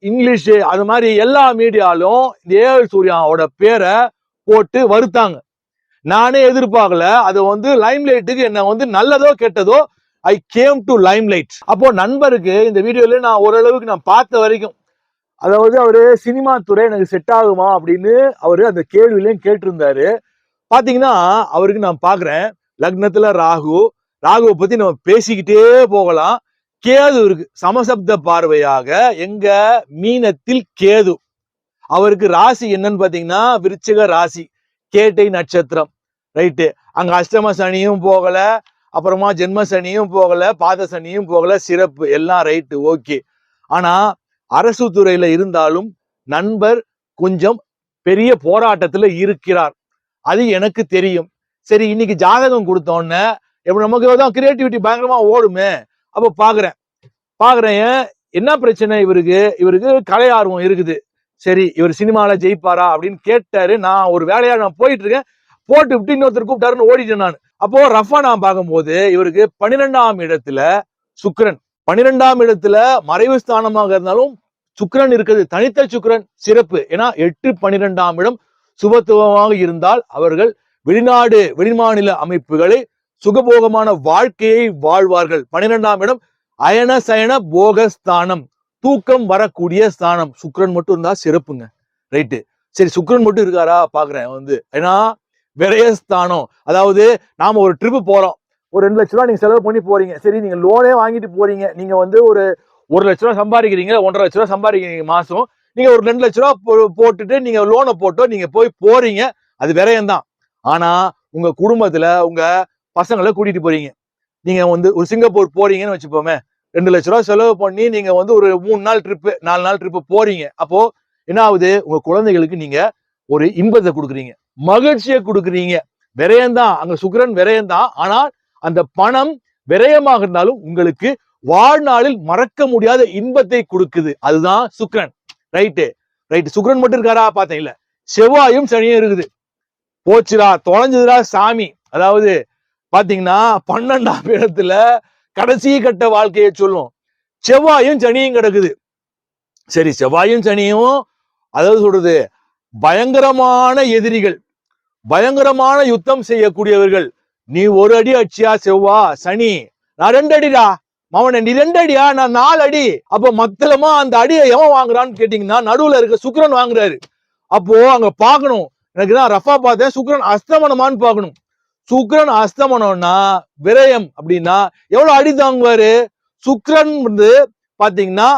English அது மாதிரி எல்லா மீடியாலும் ஏஎல் சூர்யாவோட பேரை போட்டு வருத்தாங்க. நானே எதிர்பார்க்கல. அது வந்து லைம் லைட்டுக்கு என்ன வந்து நல்லதோ கெட்டதோ I came to Lime light. அப்போ நண்பருக்கு இந்த வீடியோல நான் ஓரளவுக்கு நான் பார்த்த வரைக்கும், அதாவது அவரு சினிமா துறை எனக்கு செட் ஆகுமா அப்படின்னு அவரு அந்த கேள்வியிலையும் கேட்டிருந்தாரு. பாத்தீங்கன்னா அவருக்கு நான் பாக்குறேன் லக்னத்துல ராகுவை பத்தி நம்ம பேசிக்கிட்டே போகலாம். கேது இருக்கு சமசப்த பார்வையாக எங்க மீனத்தில் கேது. அவருக்கு ராசி என்னன்னு பாத்தீங்கன்னா விருச்சிக ராசி, கேட்டை நட்சத்திரம். ரைட்டு. அங்க அஷ்டம சனியும் போகல, அப்புறமா ஜென்ம சனியும் போகல, பாத சனியும் போகல, சிறப்பு எல்லாம் ரைட்டு ஓகே. ஆனா அரசு துறையில இருந்தாலும் நண்பர் கொஞ்சம் பெரிய போராட்டத்துல இருக்கிறார். அது எனக்கு தெரியும். சரி, இன்னைக்கு ஜாதகம் கொடுத்தோன்னே எப்படி நமக்கு தான் கிரியேட்டிவிட்டி பயங்கரமா ஓடுமே. அப்ப பாக்குறேன் என்ன பிரச்சனை இவருக்கு கலை ஆர்வம் இருக்குது. சரி, இவர் சினிமால ஜெயிப்பாரா அப்படின்னு கேட்டாரு. நான் ஒரு வேலையா நான் போயிட்டு இருக்கேன், போட்டு விட்டு இன்னொருத்தர் கூப்பிட்டாருன்னு ஓடிட்டேன் நான். அப்போ ரஃபா நான் பார்க்கும்போது இவருக்கு 12ஆம் இடத்துல சுக்கிரன், 12ஆம் இடத்துல மறைவு ஸ்தானமாக இருந்தாலும் சுக்கிரன் இருக்குது. தனித்த சுக்கிரன் சிறப்பு. ஏன்னா 8 12ஆம் இடம் சுபத்துவமாக இருந்தால் அவர்கள் வெளிநாடு வெளிமாநில அமைப்புகளை சுகபோகமான வாழ்க்கையை வாழ்வார்கள். 12ஆம் இடம் அயன சயன போகஸ்தானம், தூக்கம் வரக்கூடிய ஸ்தானம். சுக்கிரன் மட்டும் இருந்தா சிறப்புங்க. ரைட்டு. சரி, சுக்கிரன் மட்டும் இருக்காரா பாக்குறேன் வந்து. ஏன்னா விரயஸ்தானம், அதாவது நாம ஒரு ட்ரிப்பு போறோம், ஒரு 2 லட்ச ரூபா நீங்க செலவு பண்ணி போறீங்க. சரி, நீங்க லோனே வாங்கிட்டு போறீங்க. நீங்க வந்து ஒரு 1 லட்ச ரூபா சம்பாதிக்கிறீங்க, 1.5 லட்ச ரூபா சம்பாதிக்கிறீங்க மாசம். நீங்க ஒரு 2 லட்ச ரூபா போட்டுட்டு நீங்க லோனை போட்டோ நீங்க போய் போறீங்க, அது விரயம் தான். ஆனா உங்க குடும்பத்துல உங்க பசங்களை கூட்டிட்டு போறீங்க. நீங்க வந்து ஒரு சிங்கப்பூர் போறீங்கன்னு வச்சுப்போமே, 2 லட்ச ரூபா செலவு பண்ணி நீங்க வந்து ஒரு 3 நாள் ட்ரிப்பு 4 நாள் ட்ரிப்பு போறீங்க. அப்போ என்ன ஆகுது, உங்க குழந்தைகளுக்கு நீங்க ஒரு இன்பத்தை கொடுக்குறீங்க, மகிழ்ச்சியை கொடுக்குறீங்க. விரயம்தான், அங்க சுக்கிரன் விரயம்தான். ஆனால் அந்த பணம் விரயமாக இருந்தாலும் உங்களுக்கு வாழ்நாளில் மறக்க முடியாத இன்பத்தை கொடுக்குது. அதுதான் சுக்கிரன். ரைட்டு. சுக்கிரன் மட்டும் இருக்காரா பார்த்தேன், இல்ல செவ்வாயும் சனியும் இருக்குது. போச்சுடா, தொலைஞ்சதுடா சாமி. அதாவது பாத்தீங்கன்னா 12ஆம் இடத்துல கடைசி கட்ட வாழ்க்கையை சொல்லும். செவ்வாயும் சனியும் கிடக்குது. சரி, செவ்வாயும் சனியும் அதாவது சொல்றது பயங்கரமான எதிரிகள், பயங்கரமான யுத்தம் செய்யக்கூடியவர்கள். நீ ஒரு அடி அடிச்சியா செவ்வா சனி, நான் 2 அடிடா மவன, நீ 2 அடியா நான் 4 அடி. அப்ப மொத்தமா அந்த அடியை எவன் வாங்குறான்னு கேட்டீங்கன்னா நடுவுல இருக்க சுக்கிரன் வாங்குறாரு. அப்போ அங்க பாக்கணும், எனக்கு தான் ரஃபா பார்த்தேன், சுக்கிரன் அஸ்தமனமான்னு பாக்கணும். சுக்கிரன் அஸ்தமனம்னா விரயம் அப்படின்னா எவ்வளவு அடி தாங்குவாரு. சுக்கிரன் வந்து பாத்தீங்கன்னா